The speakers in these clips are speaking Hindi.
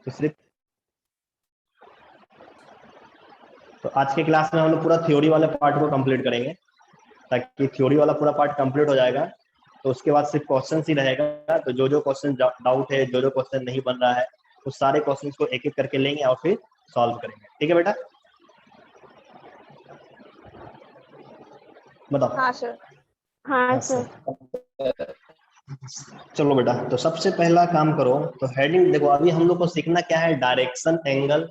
तो सिर्फ तो आज के क्लास में हम लोग पूरा थ्योरी वाले पार्ट को कंप्लीट करेंगे, ताकि थ्योरी वाला पूरा पार्ट कंप्लीट हो जाएगा तो उसके बाद सिर्फ क्वेश्चन ही रहेगा। तो जो जो क्वेश्चन डाउट है, जो जो क्वेश्चन नहीं बन रहा है, उस सारे क्वेश्चंस को एक एक करके लेंगे और फिर सॉल्व करेंगे। ठीक है बेटा, बताओ। हाँ सर। हाँ सर। सर। चलो बेटा, तो सबसे पहला काम करो, तो हेडिंग देखो। अभी हम लोग को सीखना क्या है? डायरेक्शन एंगल,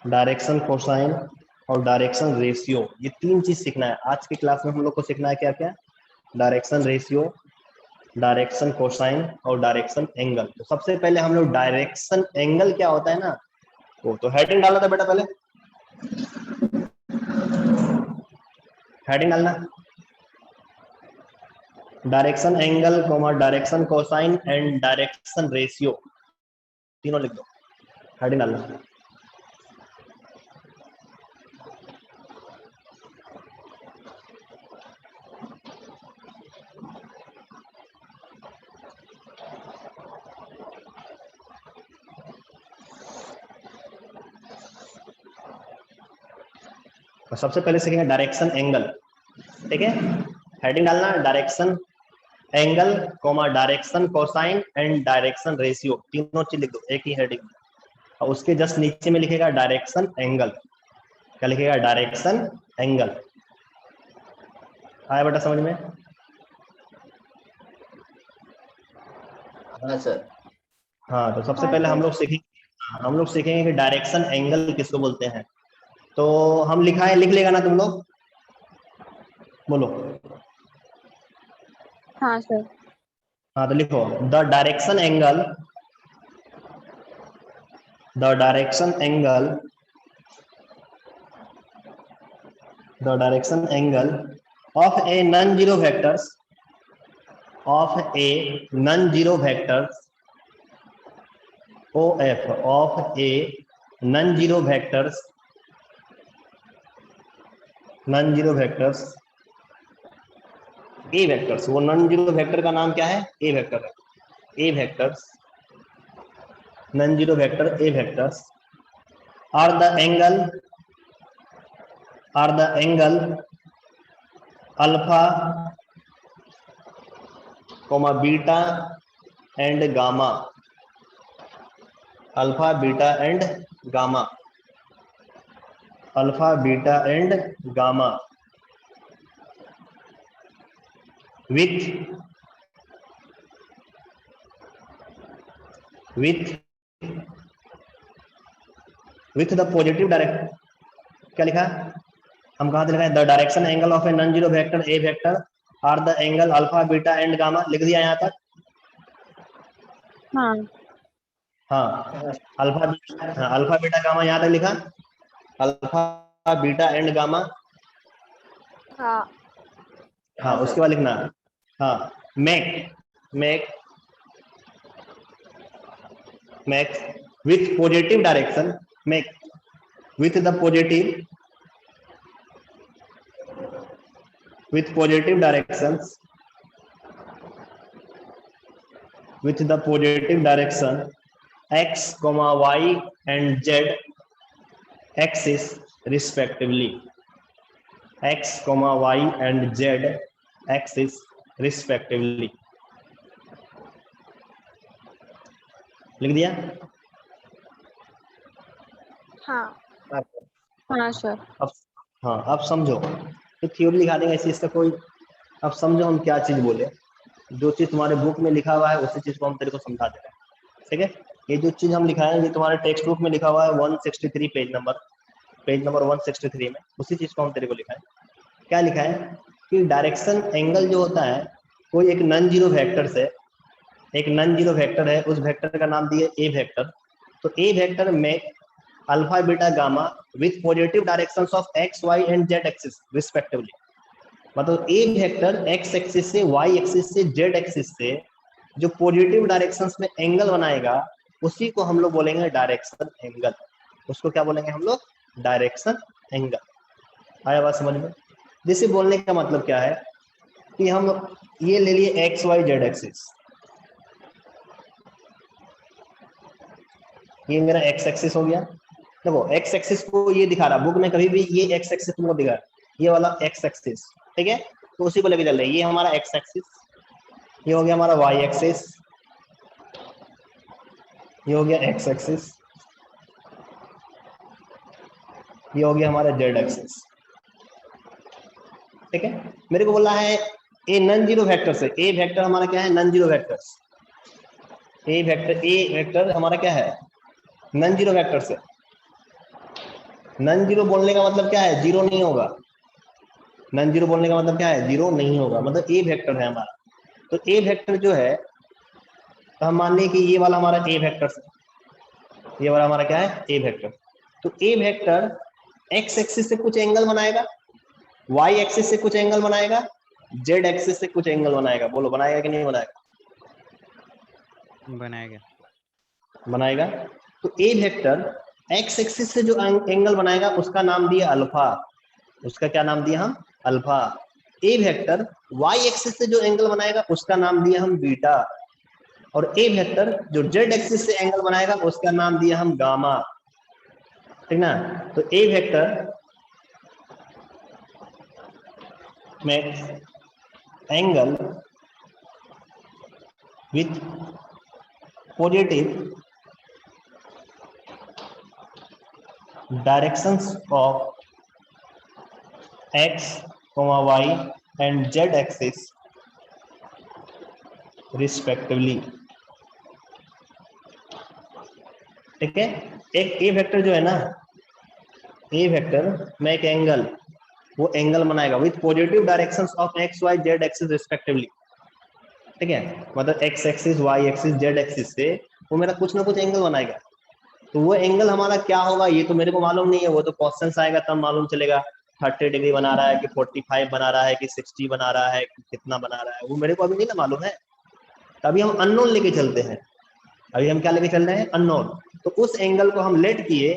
डायरेक्शन कोसाइन और डायरेक्शन रेशियो। ये तीन चीज सीखना है आज की क्लास में। हम लोग को सीखना है क्या क्या? डायरेक्शन रेशियो, डायरेक्शन कोसाइन और डायरेक्शन एंगल। तो सबसे पहले हम लोग डायरेक्शन एंगल क्या होता है ना, वो तो हेडिंग डाला था बेटा। पहले हेडिंग डालना, direction angle comma direction cosine and direction ratio, तीनों लिख दो। हेडिंग डालना। तो सबसे पहले सीखेंगे डायरेक्शन एंगल। ठीक है, हेडिंग डालना direction angle comma direction cosine and direction ratio, तीनों चीज लिख दो एक ही हेडिंग में। और उसके जस्ट नीचे में लिखेगा डायरेक्शन एंगल। क्या लिखेगा? Direction angle. आया बेटा समझ में? हाँ सर। हाँ, तो सबसे हाँ पहले सर। हम लोग सीखेंगे कि डायरेक्शन एंगल किसको बोलते हैं। तो हम लिखा है, लिख लेगा ना तुम लोग? बोलो। हाँ सर। हाँ तो लिखो, the direction angle, the direction angle, the direction angle of a non zero vectors, of a non zero vectors, OF of a non zero vectors, non zero vectors, a vectors. वो नॉन जीरो वेक्टर का नाम क्या है? ए वेक्टर है। A vectors, non zero vector a vectors are the angle, are the angle alpha comma beta and gamma, alpha beta and gamma, alpha beta and gamma with with the positive direct. क्या लिखा? हम कहां से लिखा है? The direction angle of a non zero vector a vector are the angle alpha beta and gamma. लिख दिया यहां तक? हाँ। हाँ, अल्फा बीटा गामा यहां तक लिखा। Alpha beta and gamma. हाँ। हाँ, उसके बाद लिखना, हाँ, make make make with positive direction, make with the positive, with positive directions, with the positive direction x comma y and z axis respectively, x comma y and z axis respectively। लिख दिया? हाँ। हाँ सर। अब हाँ, अब समझो। तो थ्योरी लिखा देंगे ऐसे, इसका कोई, अब समझो हम क्या चीज बोले। जो चीज तुम्हारे बुक में लिखा हुआ है उसी चीज को हम तेरे को समझा दे रहे हैं। ठीक है, ये जो चीज हम लिखा है ये तुम्हारे टेक्स्ट बुक में लिखा हुआ है 163 पेज नंबर 163 में, उसी चीज को हम तेरे को लिखा है। क्या लिखा है कि डायरेक्शन एंगल जो होता है, कोई एक नॉन जीरो वेक्टर से, एक नॉन जीरो वेक्टर है, उस वेक्टर का नाम दिए ए वेक्टर। तो ए वेक्टर में alpha beta gamma with positive directions of x y and z axis respectively. मतलब ए वेक्टर एक्स एक्सिस से, वाई एक्सिस से, जेड एक्सिस से जो पॉजिटिव डायरेक्शंस में एंगल बनाएगा, उसी को हम लोग बोलेंगे डायरेक्शन एंगल। उसको क्या बोलेंगे हम लोग? Direction angle. आया बात समझ में? जिसे बोलने का मतलब क्या है कि हम ये ले लिए एक्स वाई जेड एक्सिस, ये मेरा एक्स एक्सिस हो गया। देखो एक्स एक्सिस को ये दिखा रहा, बुक में कभी भी ये एक्स एक्सिस तुमको दिखा, ये वाला एक्स एक्सिस, ठीक है, तो उसी को लेके चल रहे हैं। ये हमारा एक्स एक्सिस, ये हो गया हमारा वाई एक्सिस, ये हो गया एक्स एक्सिस, ये हो गया हमारा जेड एक्सिस, ठीक है। मेरे को बोला है ए नॉन जीरो वेक्टर से, ए वेक्टर हमारा क्या है, नॉन जीरो वेक्टर्स, ए वेक्टर हमारा क्या है, नॉन जीरो वेक्टर से। नॉन जीरो बोलने का मतलब क्या है, जीरो नहीं होगा। नॉन जीरो बोलने का मतलब क्या है, जीरो नहीं होगा, मतलब ए वेक्टर है हमारा। तो ए वेक्टर जो है, तो हम मान लें कि ये वाला हमारा ए वेक्टर है, ये वाला हमारा क्या है, ए वेक्टर। तो ए वेक्टर एक्स एक्सिस से कुछ एंगल बनाएगा, वाई एक्सिस से कुछ एंगल बनाएगा, जेड एक्सिस से कुछ एंगल बनाएगा। बोलो बनाएगा कि नहीं बनाएगा? बनाएगा। बनाएगा। तो ए वेक्टर एक्स एक्सिस से जो एंगल बनाएगा उसका नाम दिया अल्फा, उसका क्या नाम दिया हम, अल्फा। ए वेक्टर वाई एक्सिस से जो एंगल बनाएगा उसका नाम दिया हम बीटा, और ए वेक्टर जो जेड एक्सिस से एंगल बनाएगा उसका नाम दिया हम गामा, ठीक ना। तो ए वेक्टर में angle with positive directions of x, y and z axis respectively, ठीक है। एक ए वेक्टर जो है ना, ए वेक्टर में एक एंगल, वो एंगल बनाएगा with positive directions of x y z axis respectively, ठीक है। मतलब x axis, y axis, z axis से वो मेरा कुछ ना कुछ एंगल बनाएगा। तो वो एंगल हमारा क्या होगा ये तो मेरे को मालूम नहीं है, वो तो क्वेश्चन आएगा तब मालूम चलेगा। 30 डिग्री बना रहा है कि 45 बना रहा है कि 60 बना रहा है कि कितना बना रहा है, वो मेरे को अभी नहीं ना मालूम है। तभी हम अननोन लेके चलते हैं। अभी हम क्या लेके चल रहे हैं, अननोन। तो उस एंगल को हम लेट किए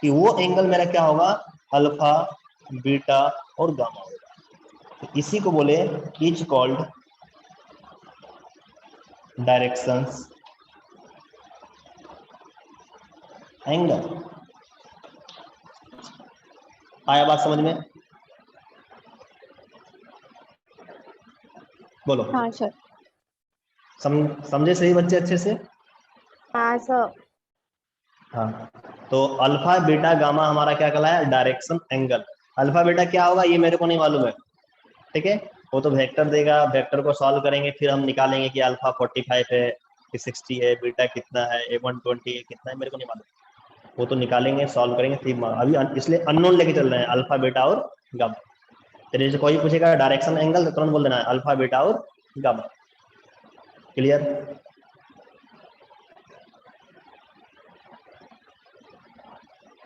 कि वो एंगल मेरा क्या होगा, अल्फा, बीटा और गामा होगा। तो इसी को बोले इज कॉल्ड डायरेक्शंस एंगल। आया बात समझ में? बोलो। हाँ सर। समझे सही बच्चे अच्छे से? हाँ सर। हाँ। तो अल्फा बीटा गामा हमारा क्या कहलाया, डायरेक्शन एंगल। अल्फा बीटा क्या होगा ये मेरे को नहीं मालूम है, ठीक है। वो तो वेक्टर देगा, वेक्टर को सॉल्व करेंगे, फिर हम निकालेंगे कि अल्फा 45 है कि 60 है, बीटा कितना है, 120 है, कितना है, मेरे को नहीं मालूम। वो तो निकालेंगे, सॉल्व करेंगे, फिर अभी इसलिए अननोन लेके चल रहे हैं, अल्फा बीटा और गामा। तेरे से कोई पूछेगा डायरेक्शन एंगल तो तुरंत बोल देना है अल्फा बीटा और गामा। क्लियर?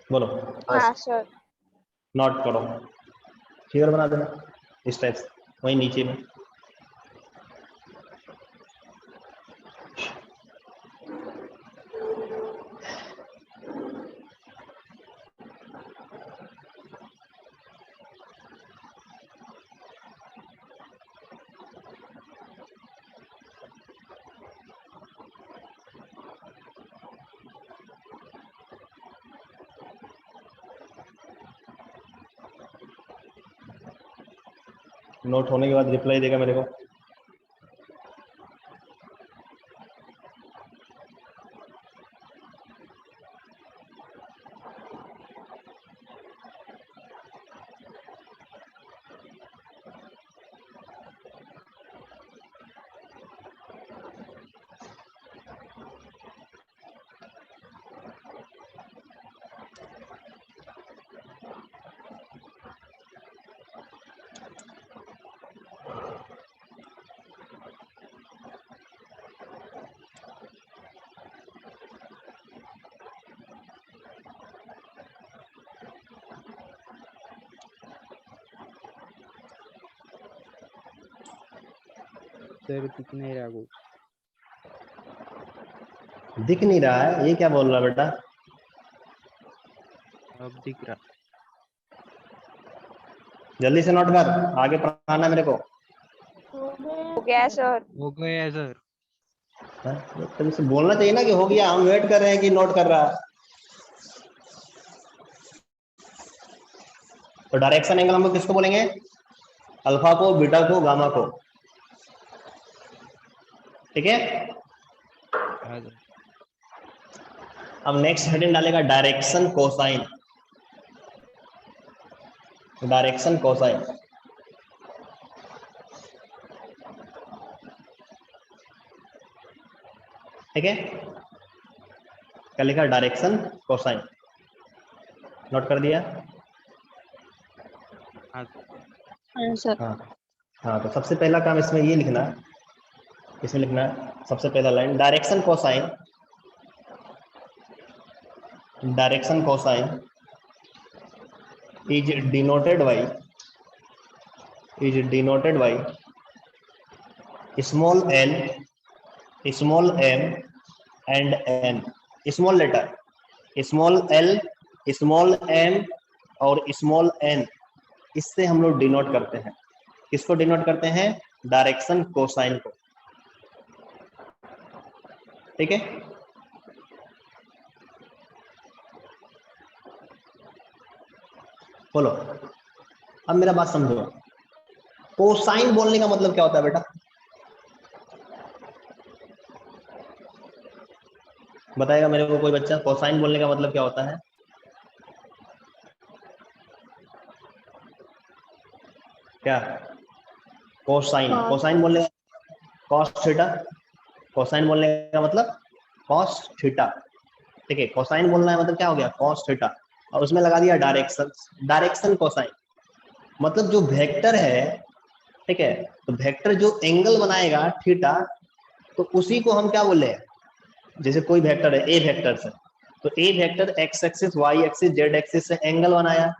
बोलो। हाँ सर। नोट करो, फिगर बना देना इस टाइप से, वही नीचे में। नोट होने के बाद रिप्लाई देगा मेरे को। सर दिख नहीं रहा कुछ। दिख नहीं रहा है, ये क्या बोल रहा है बेटा? अब दिख रहा। जल्दी से नोट कर, आगे पढ़ाना मेरे को। हो गया सर। हो गया सर। हाँ, तो इसे बोलना चाहिए ना कि हो गया, हम वेट कर रहे हैं कि नोट कर रहा है। तो डायरेक्शन एंगल हम लोग किसको बोलेंगे? अल्फा को, बीटा को, गामा को। ठीक है। हाँ सर। अब नेक्स्ट हेडिंग डालेगा डायरेक्शन कोसाइन। Direction cosine. ठीक है, क्या लिखा? Direction cosine. नोट कर दिया? हाँ हाँ सर। हाँ हाँ, तो सबसे पहला काम इसमें ये लिखना, इसमें लिखना सबसे पहला line, direction cosine, direction cosine is denoted by small l, small m and n। Small letter, small l, small m और स्मॉल n, इससे हम लोग डिनोट करते हैं। किसको डिनोट करते हैं? डायरेक्शन कोसाइन को। ठीक है, बोलो। अब मेरा बात समझो, कोसाइन बोलने का मतलब क्या होता है बेटा? बताएगा मेरे को कोई बच्चा, कोसाइन बोलने का मतलब क्या होता है? क्या? Cosine, cos. कोसाइन बोलने, कॉस थीटा। कोसाइन बोलने का मतलब कॉस थीटा। ठीक है, कोसाइन बोलना है मतलब क्या हो गया? Cos theta. और उसमें लगा दिया डायरेक्शन, डायरेक्शन कोसाइन। मतलब जो वेक्टर है, ठीक है, तो वेक्टर जो एंगल बनाएगा थीटा, तो उसी को हम क्या बोले? जैसे कोई वेक्टर है, ए वेक्टर से, तो a vector x axis, y axis, z axis से एंगल बनाया।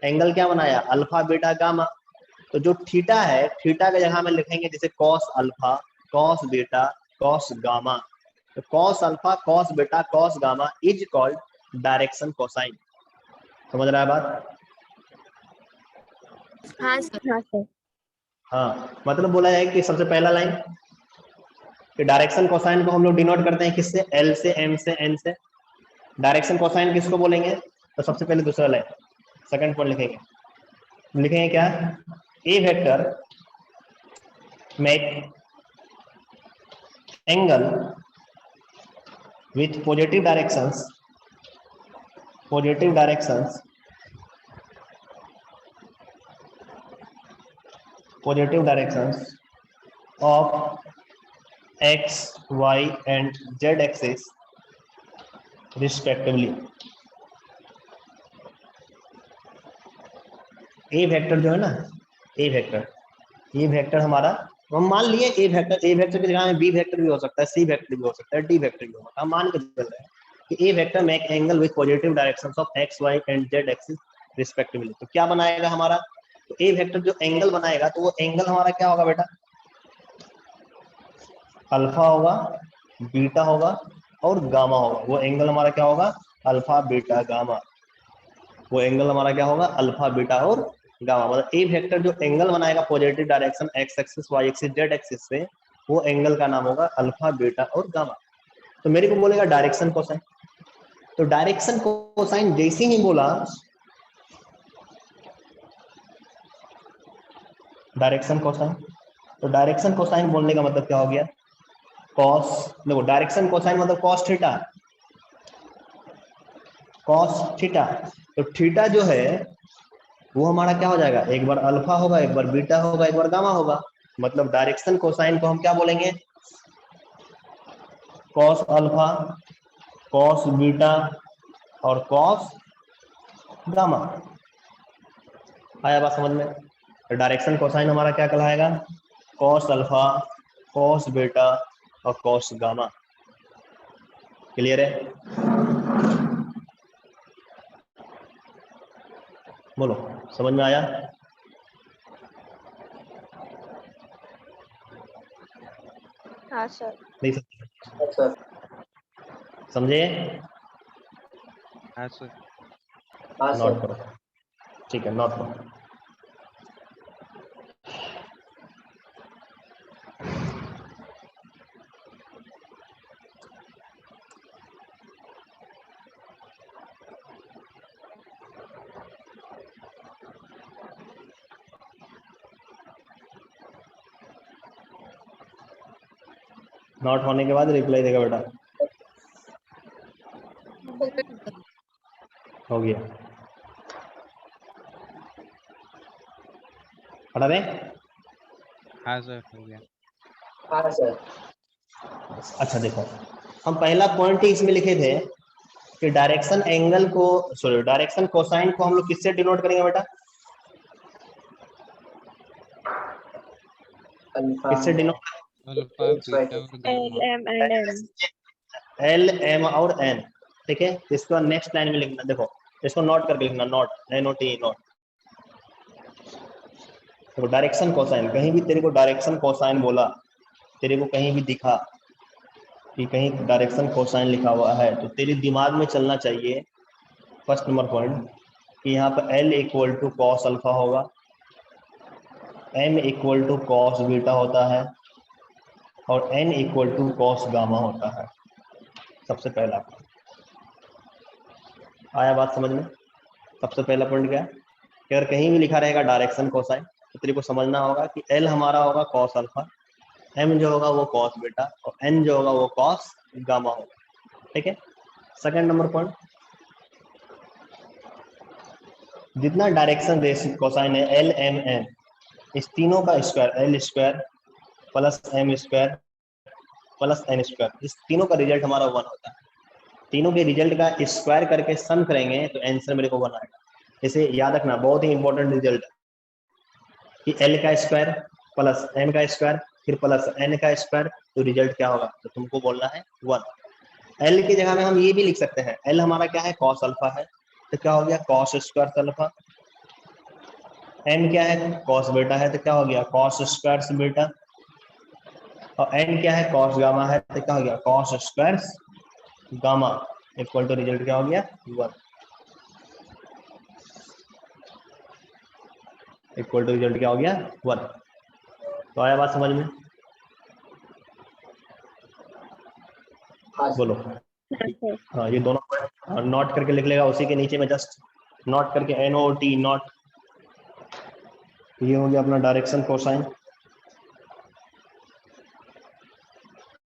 एंगल क्या बनाया? Alpha, beta, gamma. तो जो थीटा है, थीटा के जगह में लिखेंगे जैसे cos alpha, cos beta, cos gamma. तो cos alpha, cos beta, cos gamma is called direction cosine. समझ रहा है बात? हाँ सर। हाँ सर। हाँ, मतलब बोला जाए कि सबसे पहला लाइन कि डायरेक्शन कोसाइन को हम लोग डिनोट करते हैं किससे? एल से, एम से, एन से। डायरेक्शन कोसाइन किसको बोलेंगे? तो सबसे पहले दूसरा लाइन, सेकंड पॉइंट लिखेंगे। लिखेंगे क्या? A vector make angle with positive directions, positive directions, positive directions of x, y and z axis respectively। A vector जो है ना, ए वेक्टर, ये वेक्टर हमारा, हम मान लिए ए वेक्टर, ए वेक्टर की जगह में बी वेक्टर भी हो सकता है, सी वेक्टर भी हो सकता है, डी वेक्टर भी हो सकता है। हम मान के चल रहे हैं कि a vector make angle with positive directions of x, y and z axis respectively. तो क्या बनाएगा हमारा? तो ए वेक्टर जो एंगल बनाएगा, तो वो एंगल हमारा क्या होगा बेटा? अल्फा होगा, बीटा होगा और गामा होगा। वो एंगल हमारा क्या होगा? Alpha, beta, gamma. वो एंगल हमारा क्या होगा? अल्फा, बीटा और गामा। मतलब ए वेक्टर जो एंगल बनाएगा positive direction x axis, y axis, z axis से, वो एंगल का नाम होगा अल्फा, बीटा और गामा। तो मेरे को बोलेगा डायरेक्शन कोसाइन। तो डायरेक्शन कोसाइन जैसे ही बोला, डायरेक्शन कोसाइन, तो डायरेक्शन कोसाइन बोलने का मतलब क्या हो गया? कॉस, देखो डायरेक्शन कोसाइन मतलब कॉस थीटा, कॉस थीटा। तो थीटा जो है वो हमारा क्या हो जाएगा? एक बार अल्फा होगा, एक बार बीटा होगा, एक बार गामा होगा। मतलब डायरेक्शन कोसाइन को हम क्या बोलेंगे? कॉस अल्फा, कॉस बीटा और कॉस गामा। आया बात समझ में? तो डायरेक्शन कोसाइन हमारा क्या कहलाएगा? कॉस अल्फा, कॉस बीटा और कॉस गामा। क्लियर है? बोलो, समझ में आया? हाँ सर। नहीं समझे? हाँ सर। नोट करो, ठीक है, नोट करो। नॉट होने के बाद रिप्लाई देगा बेटा। हो गया, पढ़ा रहे? हाँ सर हो गया। हाँ सर। अच्छा देखो, हम पहला पॉइंट ही इसमें लिखे थे कि डायरेक्शन एंगल को, सॉरी डायरेक्शन कोसाइन को हम लोग किससे डिनोट करेंगे बेटा? अल्फा किससे डिनोट? अल्फा बीटा और gamma. M and n. L m और एन, ठीक है। इसके बाद नेक्स्ट लाइन में लिखना, देखो इसको नोट करके लिखना, नॉट NOT नॉट। तो डायरेक्शन कोसाइन, कहीं भी तेरे को डायरेक्शन कोसाइन बोला, तेरे को कहीं भी दिखा कि कहीं डायरेक्शन कोसाइन लिखा हुआ है, तो तेरे दिमाग में चलना चाहिए फर्स्ट नंबर पॉइंट कि यहाँ पर L equal to cos alpha होगा, M equal to cos beta होता है और N equal to cos gamma होता है। सबसे पहला आया बात समझ में? सबसे पहला पॉइंट क्या है कि अगर कहीं भी लिखा रहेगा डायरेक्शन कोसाइन तो तेरे को समझना होगा कि L हमारा होगा कॉस अल्फा, M जो होगा वो कॉस बीटा और N जो होगा वो कॉस गामा होगा, ठीक है। सेकंड नंबर पॉइंट, जितना डायरेक्शन रेशियो कोसाइन है L M N, इस तीनों का square L square plus M square plus N square, इस तीनों का रिजल्ट हमारा 1 होता है। तीनों के रिजल्ट का स्क्वायर करके सम करेंगे तो आंसर मेरे को 1 आएगा। इसे याद रखना, बहुत ही इंपॉर्टेंट रिजल्ट है कि L का स्क्वायर प्लस M का स्क्वायर फिर प्लस N का स्क्वायर, तो रिजल्ट क्या होगा? तो तुमको बोलना है 1। L की जगह में हम ये भी लिख सकते हैं, L हमारा क्या है? कॉस अल्फा है, तो क्या हो गया? Cos square alpha. M क्या है? कॉस बीटा है, तो क्या हो गया? Cos square beta. और N क्या है? कॉस गामा है, तो क्या हो गया? Cos square gamma equal to result क्या हो गया? 1 इक्वल टू रिजल्ट क्या हो गया? 1। तो आया बात समझ में? बोलो। हाँ, ये दोनों नोट करके लिख लेगा, उसी के नीचे में जस्ट नोट करके NOT नॉट। ये हो गया अपना डायरेक्शन कोसाइन।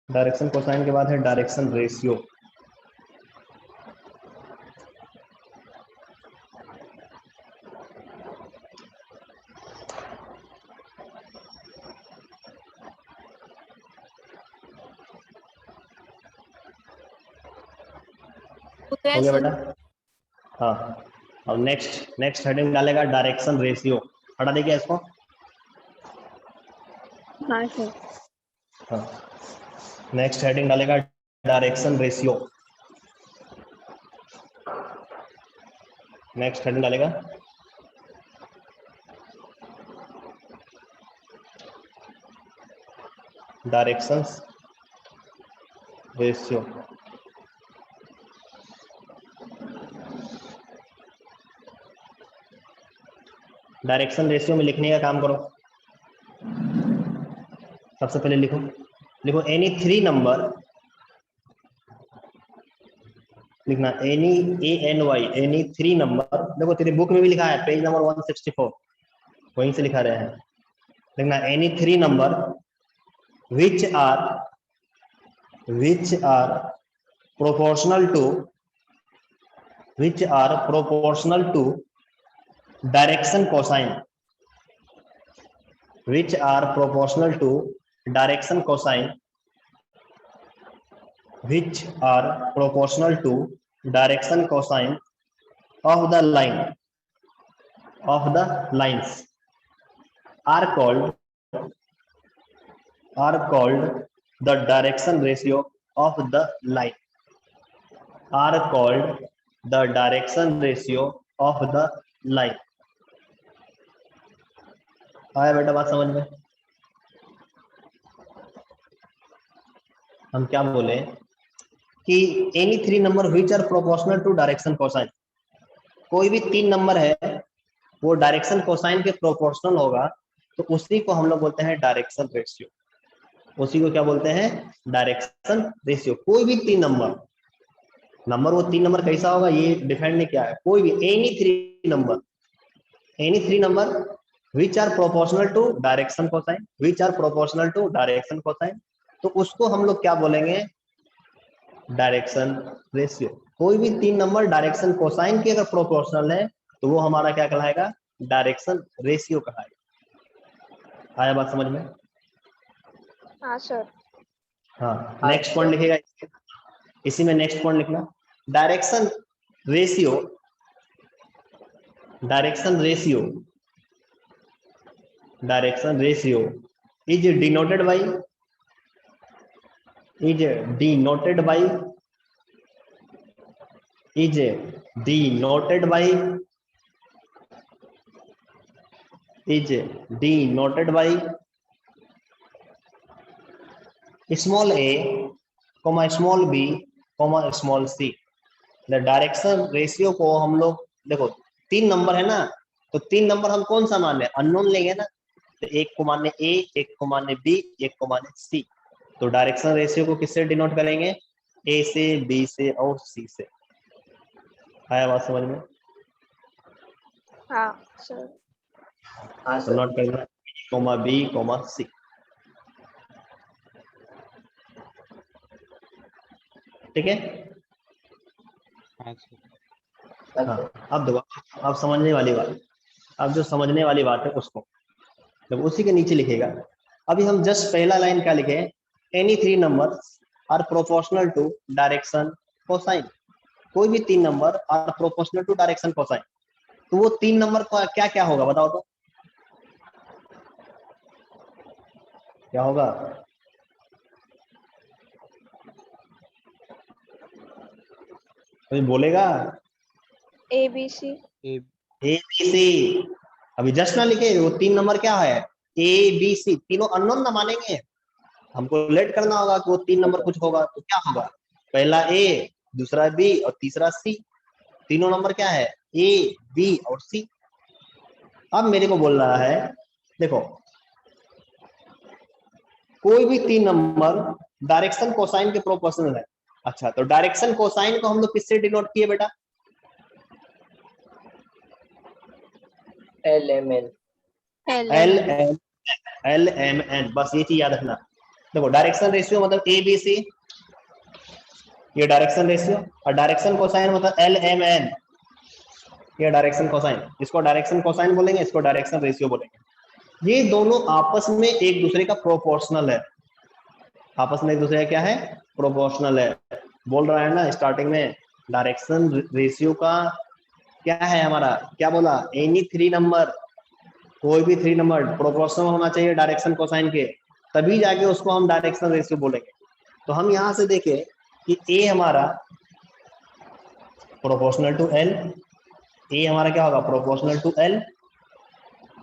डायरेक्शन कोसाइन के बाद है डायरेक्शन रेशियो। हो गया बेटा? हाँ, अब नेक्स्ट हेडिंग डालेगा डायरेक्शन रेशियो। हटा दे क्या इसको? हाँ सर। हाँ, नेक्स्ट हेडिंग डालेगा डायरेक्शन रेशियो। नेक्स्ट हेडिंग डालेगा डायरेक्शंस रेशियो। डायरेक्शन रेशियो में लिखने का काम करो। सबसे पहले लिखो एनी 3 नंबर, लिखना एनी ANY एनी 3 नंबर। देखो तेरी बुक में भी लिखा है पेज नंबर 164, वहीं से लिखा रहे हैं। लिखना any 3 number which are proportional to direction cosine, which are proportional to direction cosine, which are proportional to direction cosine of the lines are called the direction ratio of the line, are called the direction ratio of the line। आया बेटा बात समझ में? हम क्या बोले कि any 3 number which are proportional to direction cosine, कोई भी 3 नंबर है वो डायरेक्शन कोसाइन के प्रोपोर्शनल होगा, तो उसी को हम लोग बोलते हैं डायरेक्शन रेशियो। उसी को क्या बोलते हैं? Direction ratio. कोई भी 3 नंबर वो 3 नंबर कैसा होगा ये डिफाइन नहीं किया है। कोई भी any 3 number which are proportional to direction cosine, which are proportional to direction cosine, तो उसको हम लोग क्या बोलेंगे, डायरेक्शन रेशियो। कोई भी 3 नंबर डायरेक्शन कोसाइन की अगर प्रोपोर्शनल है तो वो हमारा क्या कहलाएगा, डायरेक्शन रेशियो कहलाएगा। आया बात समझ में? हाँ सर। हाँ, नेक्स्ट पॉइंट लिखेगा इसी में, नेक्स्ट पॉइंट लिखना, direction ratio, direction ratio, direction ratio is denoted by, is denoted by, is denoted by, is denoted by small a, small b, small c। The direction ratio को हम लोग देखो 3 नंबर है ना, तो 3 नंबर हम कौन सा मान रहे हैं, अननोन लेंगे ना, तो एक को माने a, एक को माने b, एक को माने c। तो डायरेक्शन रेशियो को किससे डिनोट करेंगे, a से, b से और c से। आया बात समझ में? हाँ सर। हाँ तो सर। नोट करना कोमा b कोमा c। ठीक है? हाँ सर। हाँ, अब देखो, अब समझने वाली बात, अब जो समझने वाली बात है उसको जब उसी के नीचे लिखेगा। अभी हम जस्ट पहला लाइन क्या लिखे, any 3 number are proportional to direction cosine. कोई भी 3 number are proportional to direction cosine, तो वो 3 नंबर का क्या क्या होगा बताओ तो, क्या होगा? कोई बोलेगा? ABC। A a b c. अभी जस्ट ना लिखे, वो 3 नंबर क्या है, ए बी सी, तीनों अननोन ना मानेंगे, हमको लेट करना होगा कि वो 3 नंबर कुछ होगा, तो क्या होगा, पहला ए, दूसरा बी और तीसरा सी। तीनों नंबर क्या है, ए बी और सी। अब मेरे को बोल रहा है देखो, कोई भी 3 नंबर डायरेक्शन कोसाइन के प्रोपोर्शनल है। अच्छा, तो डायरेक्शन कोसाइन को हम लोग किससे डिनोट किए बेटा, LMN। L m, l m n, बस ये चीज याद रखना। देखो डायरेक्शन रेशियो मतलब ए बी सी, ये डायरेक्शन रेशियो, और डायरेक्शन कोसाइन मतलब एल एम एन, ये डायरेक्शन कोसाइन। इसको डायरेक्शन कोसाइन बोलेंगे, इसको डायरेक्शन रेशियो बोलेंगे। ये दोनों आपस में एक दूसरे का प्रोपोर्शनल है, आपस में एक दूसरे का क्या है, प्रोपोर्शनल है। बोल रहा है ना स्टार्टिंग में, डायरेक्शन रेशियो का क्या है हमारा, क्या बोला, एनी 3 नंबर, कोई भी 3 नंबर प्रोपोर्शनल होना चाहिए डायरेक्शन कोसाइन के, तभी जाके उसको हम डायरेक्शन रेशियो बोलेंगे। तो हम यहां से देखें कि ए हमारा प्रोपोर्शनल टू एल, ए हमारा क्या होगा, proportional to l,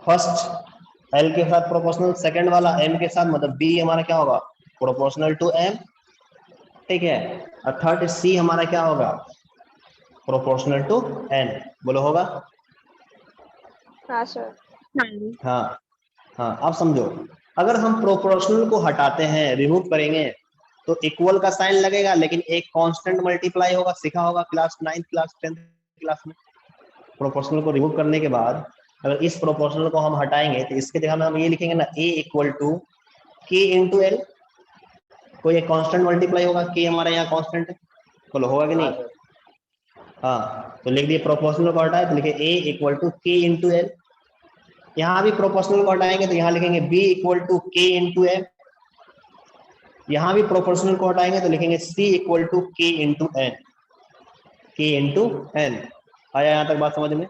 first l के साथ प्रोपोर्शनल, सेकंड वाला एम के साथ, मतलब बी हमारा क्या होगा, प्रोपोर्शनल टू एम। ठीक है, और थर्ड सी हमारा क्या होगा, प्रोपोर्शनल टू एन। बोलो होगा? हाँ सर। हाँ हाँ, अब समझो, अगर हम प्रोपोर्शनल को हटाते हैं, रिमूव करेंगे, तो इक्वल का साइन लगेगा, लेकिन एक कांस्टेंट मल्टीप्लाई होगा, सीखा होगा class 9th class 10th class में। प्रोपोर्शनल को रिमूव करने के बाद अगर इस प्रोपोर्शनल को हम हटाएंगे तो इसके जगह में हम ये लिखेंगे ना, a इक्वल टू के इंटू एल, कोई एक कांस्टेंट मल्टीप्लाई होगा, के हमारा यहाँ कांस्टेंट है, बोलो होगा कि नहीं? हाँ, तो लिख दिए प्रोपोर्शनल को हटाए तो लिखे a इक्वल टू के इंटू एल। यहाँ भी प्रोपोर्शनल को हटाएंगे तो यहाँ लिखेंगे b इक्वल टू के इंटू एम। यहाँ भी प्रोपोर्शनल को हटाएंगे तो लिखेंगे c इक्वल टू के इंटू एन, के इंटू एन। आया यहाँ तक बात समझ में?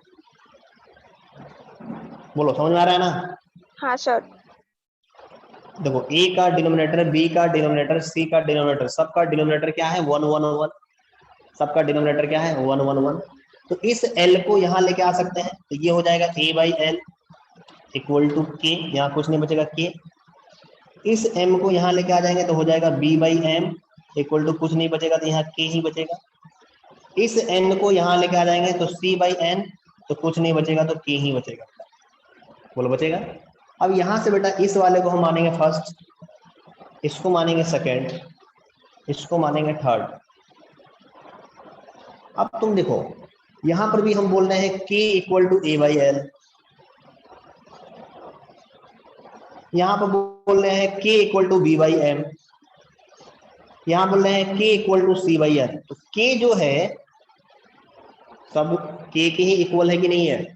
बोलो समझ में आ रहा है ना? हाँ सर। देखो a का डिनोमिनेटर, b का डिनोमिनेटर, c का डिनोमिनेटर, सबका डिनोमिनेटर क्या है, 1 1 1, सबका डिनोमिनेटर क्या है, 1 1 1। तो इस l को यहाँ लेके आ सकते हैं, तो ये हो जाएगा a by l equal to k, यहाँ कुछ नहीं बचेगा के। इस m को यहाँ लेके आ जाएंगे तो हो जाएगा b by m equal to कुछ नहीं बचेगा, तो यहाँ k ही बचेगा। इस n को यहाँ लेके आ जाएंगे तो c बाई एन, तो कुछ नहीं बचेगा, तो k ही बचेगा। बोलो बचेगा? अब यहाँ से बेटा इस वाले को हम मानेंगे फर्स्ट, इसको मानेंगे सेकेंड, इसको मानेंगे थर्ड। अब तुम देखो यहां पर भी हम बोल रहे हैं k equal to a by l, यहाँ पर बोल रहे हैं k equal to b by m, यहाँ बोल रहे हैं k equal to c by n, तो k जो है सब k के ही इक्वल है कि नहीं है,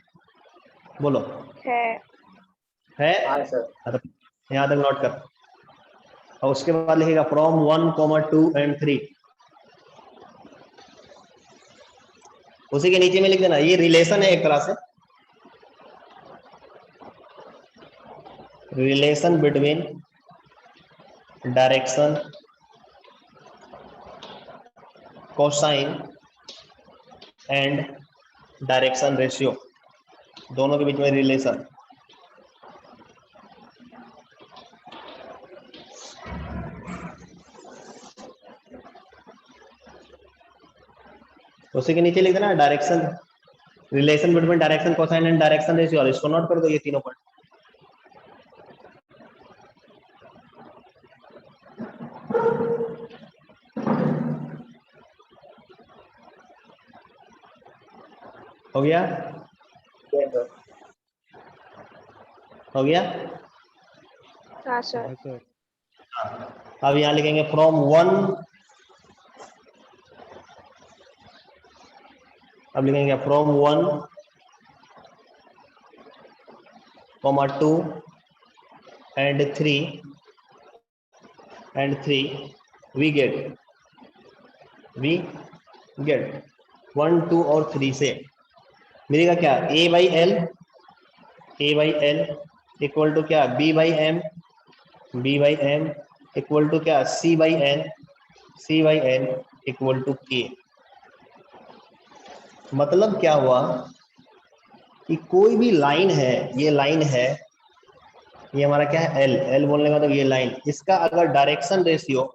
बोलो। है। हाँ सर। यहाँ तक नोट कर, और उसके बाद लिखेगा फ्रॉम 1, 2 एंड 3, उसी के नीचे में लिख देना ये रिलेशन है एक तरह से, relation between direction cosine and direction ratio, दोनों के बीच में रिलेशन। उसी के नीचे लिख देना direction, relation between direction cosine and direction ratio, और इसको नोट कर दो ये तीनों पॉइंट। हो गया, Yes, sir. हो गया। हाँ सर। हाँ सर। अब यहाँ लिखेंगे फ्रॉम 1, अब लिखेंगे फ्रॉम 1, 2 एंड 3 वी गेट 1, 2 और 3 से मिलेगा क्या, a by l equal to क्या b by m equal to क्या c by n equal to k। मतलब क्या हुआ कि कोई भी लाइन है, ये लाइन है, ये हमारा क्या है एल बोलने का, तो ये लाइन, इसका अगर direction ratio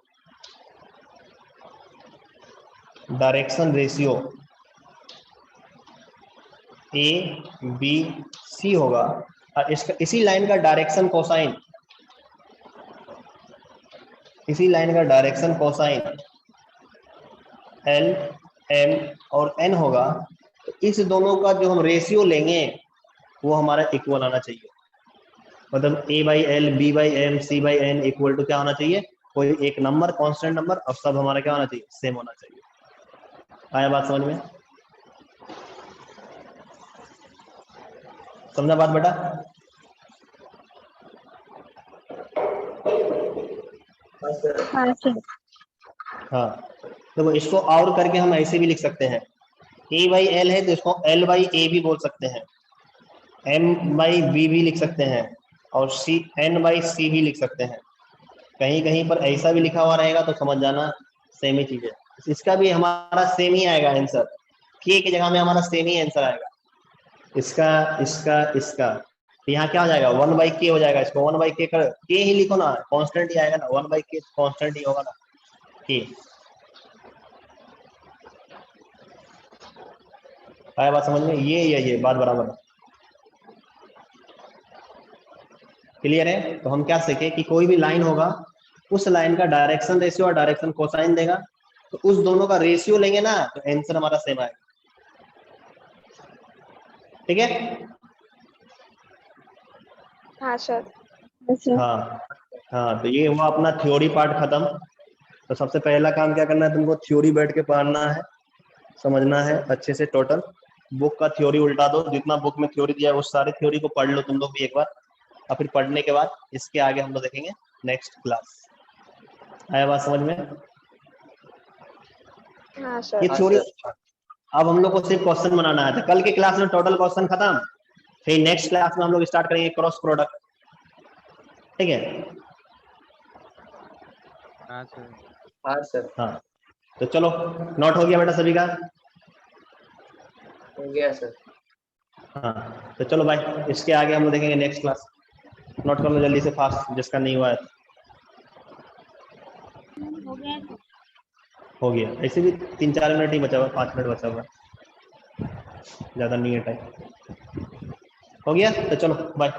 a b c होगा, और इसका इसी लाइन का डायरेक्शन कोसाइन, एल एम और एन होगा, तो इस दोनों का जो हम रेशियो लेंगे वो हमारा इक्वल आना चाहिए। मतलब a by l, b by m, c by n equal to क्या होना चाहिए, कोई एक नंबर, कांस्टेंट नंबर, और सब हमारा क्या होना चाहिए, सेम होना चाहिए। आया बात समझ में, समझा बात बेटा? हाँ सर। हाँ सर। हाँ, तो इसको और करके हम ऐसे भी लिख सकते हैं, a बाई एल है तो इसको l बाई ए भी बोल सकते हैं, m बाई बी भी लिख सकते हैं, और c n बाई सी भी लिख सकते हैं। कहीं कहीं पर ऐसा भी लिखा हुआ रहेगा तो समझ जाना सेम ही चीज है, इसका भी हमारा सेम ही आएगा आंसर, k की जगह में हमारा सेम ही आंसर आएगा, इसका तो यहाँ क्या हो जाएगा 1 बाई के हो जाएगा, इसको 1 बाई के कर के ही लिखो ना, कांस्टेंट ही आएगा ना, 1 बाई के कांस्टेंट ही होगा ना के। आया बात समझ में, ये बात बराबर है, क्लियर है? तो हम क्या सीखे कि कोई भी लाइन होगा, उस लाइन का डायरेक्शन रेशियो और डायरेक्शन कोसाइन देगा, तो उस दोनों का रेशियो लेंगे ना तो आंसर हमारा सेम आएगा। ठीक है? हाँ सर। हाँ हाँ, तो ये हुआ अपना थ्योरी पार्ट खत्म। तो सबसे पहला काम क्या करना है, तुमको थ्योरी बैठ के पढ़ना है, समझना है अच्छे से, टोटल बुक का थ्योरी उल्टा दो, जितना बुक में थ्योरी दिया है उस सारे थ्योरी को पढ़ लो तुम लोग भी एक बार, और फिर पढ़ने के बाद इसके आगे हम लोग देखेंगे नेक्स्ट क्लास। आया बात समझ में? हाँ सर। ये थ्योरी, अब हम लोग को सिर्फ क्वेश्चन बनाना है, तो कल के क्लास में टोटल क्वेश्चन खत्म, फिर नेक्स्ट क्लास में हम लोग स्टार्ट करेंगे क्रॉस प्रोडक्ट। ठीक है? हाँ सर। हाँ सर। हाँ, तो चलो नोट हो गया बेटा सभी का? हो गया सर। हाँ, तो चलो भाई, इसके आगे हम लोग देखेंगे नेक्स्ट क्लास। नोट कर लो जल्दी से फास्ट, जिसका नहीं हुआ है। हो गया, ऐसे भी 3-4 मिनट ही बचा हुआ, 5 मिनट बचा हुआ, ज्यादा नहीं है टाइम। हो गया, तो चलो बाय।